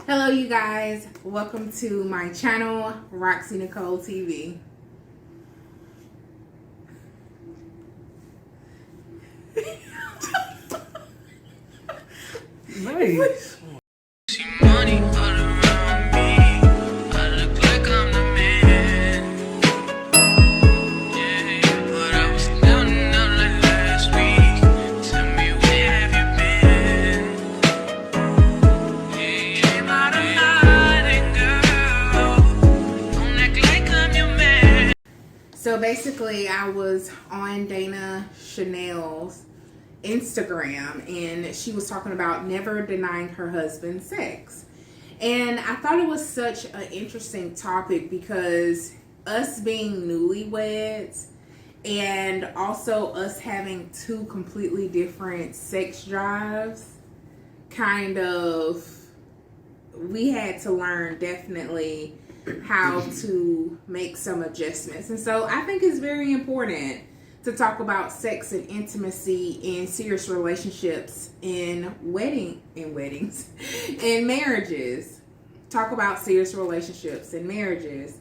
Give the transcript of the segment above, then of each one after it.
Hello you guys, welcome to my channel, Roxy Nicole TV. Nice. See money all around me. I look like I'm the man. Yeah, but I was down and out like last week. Tell me where have you been? Yeah, came out of night, girl. Don't act like I'm your man. So basically I was on Dana Chanel's Instagram and she was talking about never denying her husband sex. And I thought it was such an interesting topic because us being newlyweds and also us having two completely different sex drives, kind of, we had to learn definitely how to make some adjustments. And so I think it's very important to talk about sex and intimacy in serious relationships in weddings and marriages. Talk about serious relationships and marriages.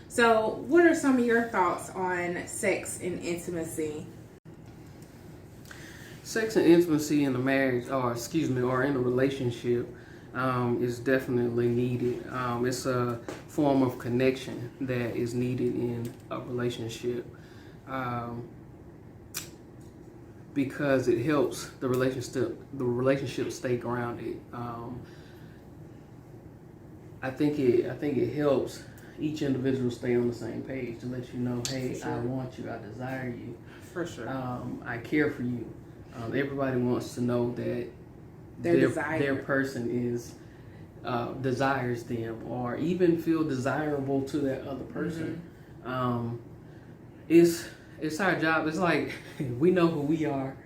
So what are some of your thoughts on sex and intimacy? Sex and intimacy in a marriage, or in a relationship, is definitely needed. It's a form of connection that is needed in a relationship. Because it helps the relationship stay grounded. I think it helps each individual stay on the same page to let you know, hey, Sure. I want you, I desire you, For sure. I care for you. Everybody wants to know that their person is desires them, or even feel desirable to that other person. It's our job. It's like we know who we are.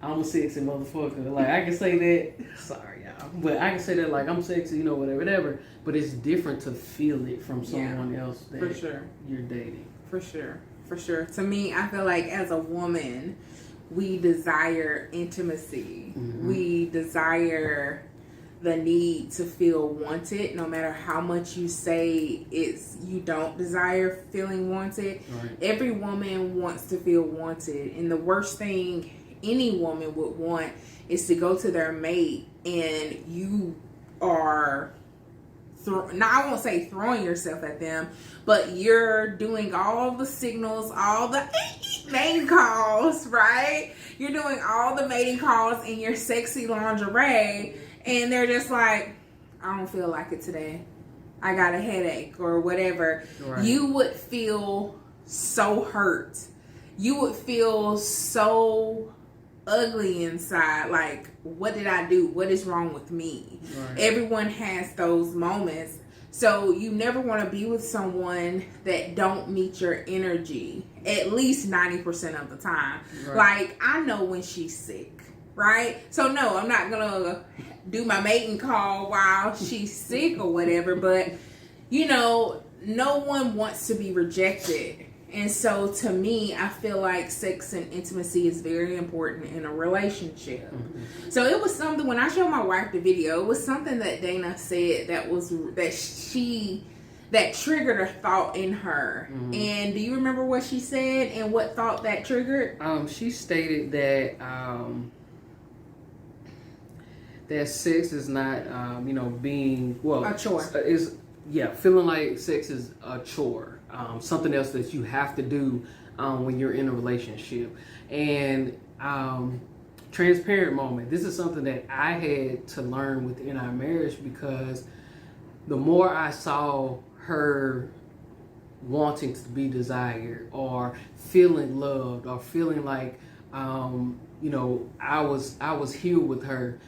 I'm a sexy motherfucker. Like I can say that. Sorry, y'all, but I can say that like I'm sexy, whatever. But it's different to feel it from someone else that for sure. you're dating. For sure. To me, I feel like as a woman, we desire intimacy. We desire the need to feel wanted, no matter how much you say you don't desire feeling wanted. Right. Every woman wants to feel wanted, and the worst thing any woman would want is to go to their mate and you are I won't say throwing yourself at them, but you're doing all the signals, all the mating calls, right? You're doing all the mating calls in your sexy lingerie, and they're just like, I don't feel like it today. I got a headache or whatever. Right. You would feel so hurt. You would feel so ugly inside. Like, what did I do? What is wrong with me? Right. Everyone has those moments. So you never want to be with someone that don't meet your energy at least 90% of the time. Right. Like, I know when she's sick, right? So no, I'm not gonna do my mating call while she's sick or whatever, but no one wants to be rejected. And so to me, I feel like sex and intimacy is very important in a relationship. So it was something, when I showed my wife the video, it was something that Dana said that triggered a thought in her. And do you remember what she said and what thought that triggered? She stated that that sex is not being a chore. Feeling like sex is a chore. Something else that you have to do when you're in a relationship. And transparent moment. This is something that I had to learn within our marriage, because the more I saw her wanting to be desired or feeling loved or feeling like I was here with her,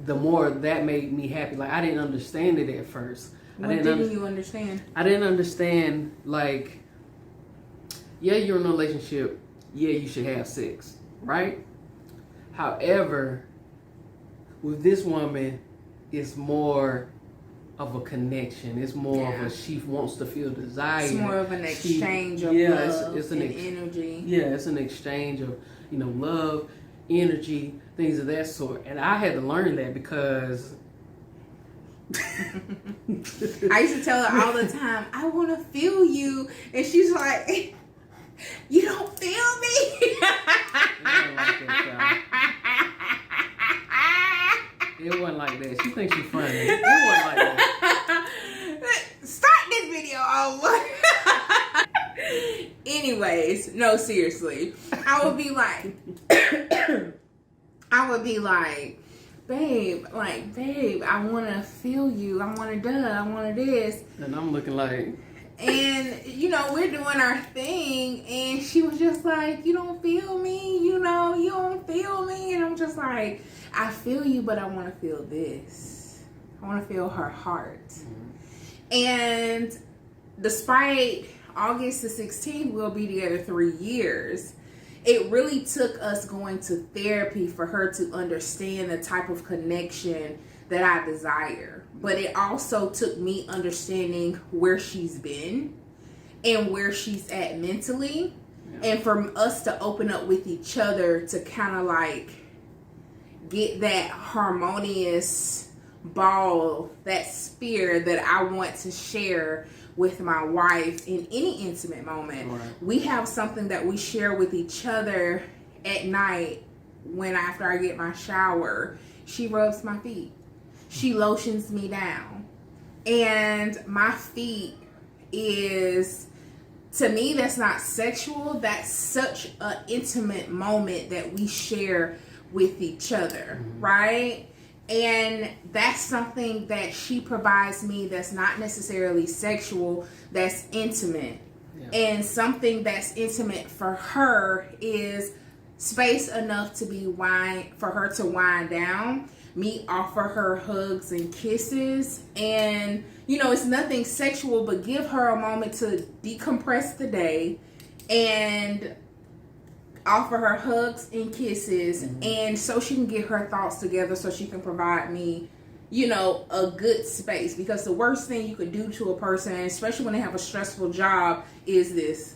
the more that made me happy. Like, I didn't understand it at first. What didn't you understand? I didn't understand, like, yeah, you're in a relationship. Yeah, you should have sex, right? However, with this woman, it's more of a connection. It's more of a, she wants to feel desired. It's more of an exchange of love it's and energy. Yeah, it's an exchange of, love, energy, things of that sort. And I had to learn that because I used to tell her all the time, I want to feel you. And she's like, you don't feel me? It wasn't like that. She thinks she's funny. It wasn't like that. Start this video over. Anyways, no, seriously. I would be like, babe, I want to feel you. I want to I want to this. And I'm looking like... And, you know, we're doing our thing. And she was just like, you don't feel me? You know, you don't feel me? And I'm just like, I feel you, but I want to feel this. I want to feel her heart. Mm-hmm. And despite August the 16th, we'll be together 3 years. It really took us going to therapy for her to understand the type of connection that I desire. But it also took me understanding where she's been and where she's at mentally. Yeah. And for us to open up with each other to kind of like get that harmonious ball, that sphere that I want to share with my wife in any intimate moment. Right. We have something that we share with each other at night when after I get my shower. She rubs my feet. She lotions me down. And my feet is, to me, that's not sexual. That's such an intimate moment that we share with each other, mm-hmm. right? And that's something that she provides me that's not necessarily sexual, that's intimate. Yeah. And something that's intimate for her is space enough to be for her to wind down, me offer her hugs and kisses. And, you know, it's nothing sexual, but give her a moment to decompress the day and offer her hugs and kisses, mm-hmm. and so she can get her thoughts together so she can provide me, you know, a good space. Because the worst thing you could do to a person, especially when they have a stressful job, is this.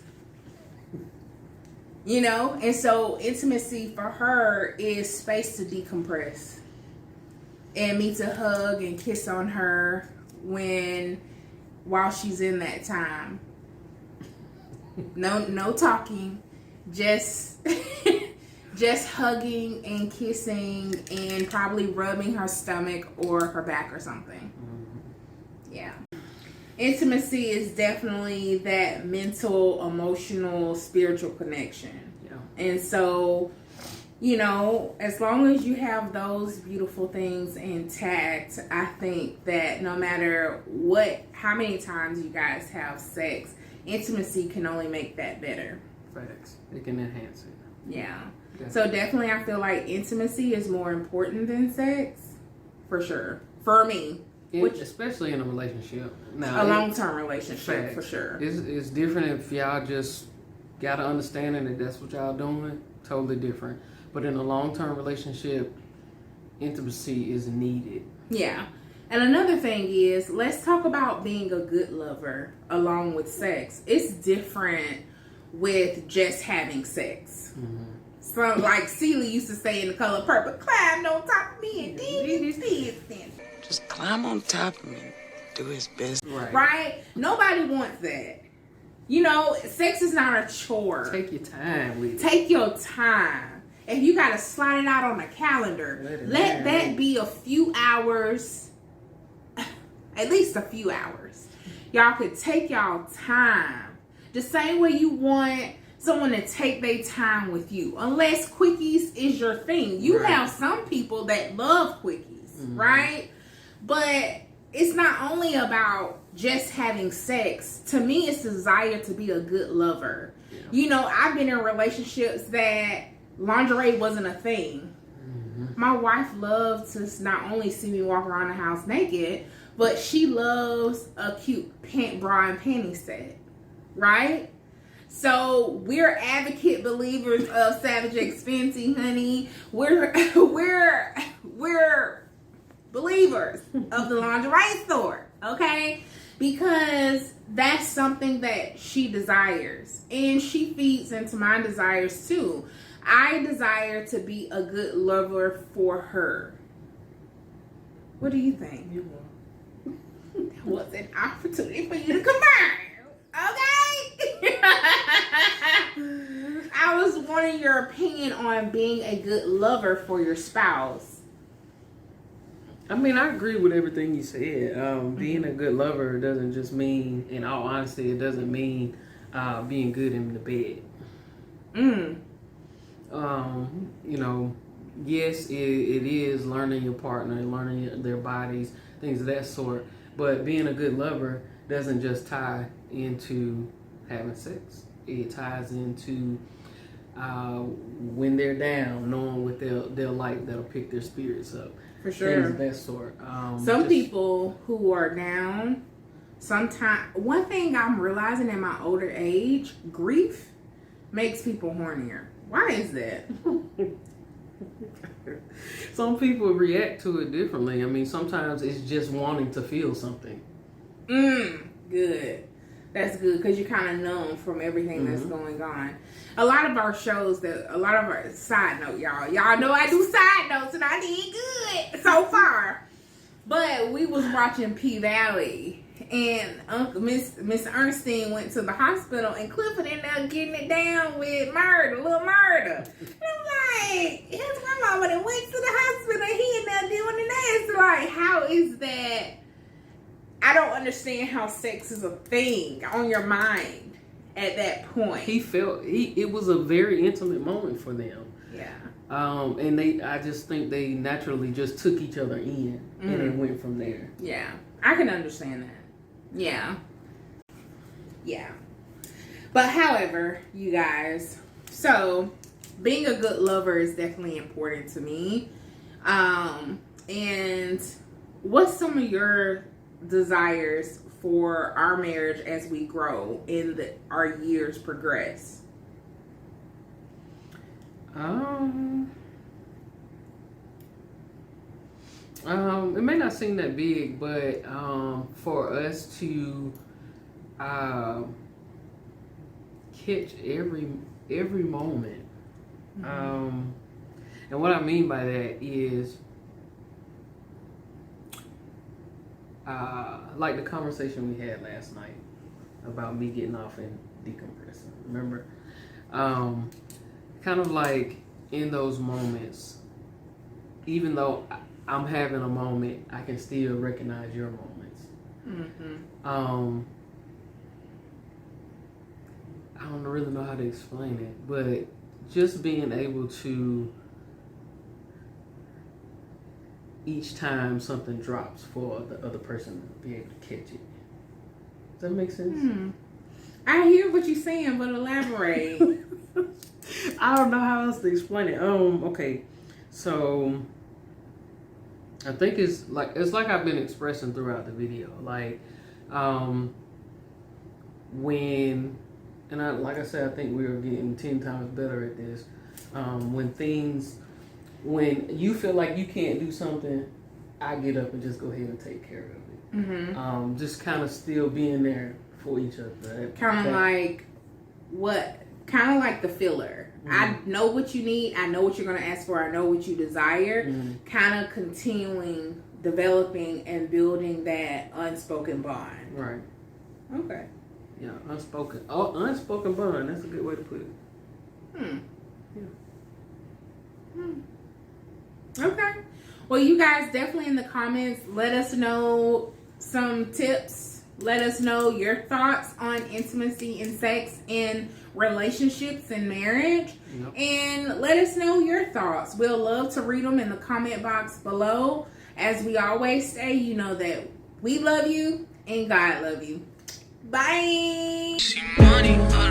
You know? And so intimacy for her is space to decompress. And me to hug and kiss on her while she's in that time. No talking. Just hugging and kissing and probably rubbing her stomach or her back or something. Mm-hmm. Yeah. Intimacy is definitely that mental, emotional, spiritual connection. Yeah. And so, you know, as long as you have those beautiful things intact, I think that no matter how many times you guys have sex, intimacy can only make that better. Facts. It can enhance it. Yeah. So definitely I feel like intimacy is more important than sex. For sure. For me. Especially in a relationship. Now, a long-term relationship, facts. For sure. It's different if y'all just got an understanding that that's what y'all doing. Totally different. But in a long-term relationship, intimacy is needed. Yeah. And another thing is, let's talk about being a good lover along with sex. It's different with just having sex. Mm-hmm. So like Celie used to say in The Color Purple, climb on top of me and then just climb on top of me, do his best. Right? Nobody wants that. You know, sex is not a chore. Take your time with it. Take your time. If you gotta slide it out on a calendar, let that be a few hours, at least a few hours. Y'all could take y'all time. The same way you want someone to take their time with you. Unless quickies is your thing. You have some people that love quickies, mm-hmm. right? But it's not only about just having sex. To me, it's the desire to be a good lover. Yeah. You know, I've been in relationships that lingerie wasn't a thing. Mm-hmm. My wife loves to not only see me walk around the house naked, but she loves a cute bra and panty set. Right? So we're advocate believers of Savage X Fenty, honey. We're believers of the lingerie store, okay? Because that's something that she desires. And she feeds into my desires too. I desire to be a good lover for her. What do you think? That was an opportunity for you to confirm. Okay? I was wanting your opinion on being a good lover for your spouse. I mean, I agree with everything you said. Being a good lover doesn't just mean, in all honesty, it doesn't mean being good in the bed. You know, yes, it is learning your partner, learning their bodies, things of that sort. But being a good lover doesn't just tie into having sex. It ties into when they're down, knowing what they'll like that'll pick their spirits up. For sure. Things of that sort. Some people who are down, sometimes, one thing I'm realizing in my older age, grief makes people hornier. Why is that? Some people react to it differently. I mean, sometimes it's just wanting to feel something. Good. That's good because you're kind of numb from everything that's going on. A lot of our shows, side note, y'all know I do side notes and I did good so far. But we was watching P-Valley and Miss Ernestine went to the hospital and Clifford ended up getting it down with little murder. And I'm like, his grandma went to the hospital and he ended up doing the nasty. Like, how is that? I don't understand how sex is a thing on your mind at that point. It was a very intimate moment for them. Yeah. And I just think they naturally just took each other in and it went from there. Yeah. I can understand that. Yeah. Yeah. But however, you guys, so being a good lover is definitely important to me. And what's some of your desires for our marriage as we grow and our years progress? It may not seem that big, but for us to catch every moment, and what I mean by that is like the conversation we had last night about me getting off and decompressing. Remember, kind of like in those moments, even though I'm having a moment, I can still recognize your moments. I don't really know how to explain it, but just being able to, each time something drops, for the other person to be able to catch it. Does that make sense? I hear what you're saying, but elaborate. I don't know how else to explain it. Okay, so I think it's like I've been expressing throughout the video, like like I said, I think we are getting 10 times better at this. When you feel like you can't do something, I get up and just go ahead and take care of it. Just kind of still being there for each other. Kind of like the filler. I know what you need. I know what you're going to ask for. I know what you desire. Kind of continuing, developing, and building that unspoken bond. Right. Okay. Yeah, unspoken. Oh, unspoken bond. That's a good way to put it. Yeah. Okay. Well, you guys definitely in the comments, let us know some tips. Let us know your thoughts on intimacy and sex in relationships and marriage. Yep. And let us know your thoughts. We'll love to read them in the comment box below. As we always say, you know that we love you and God love you. Bye. See money all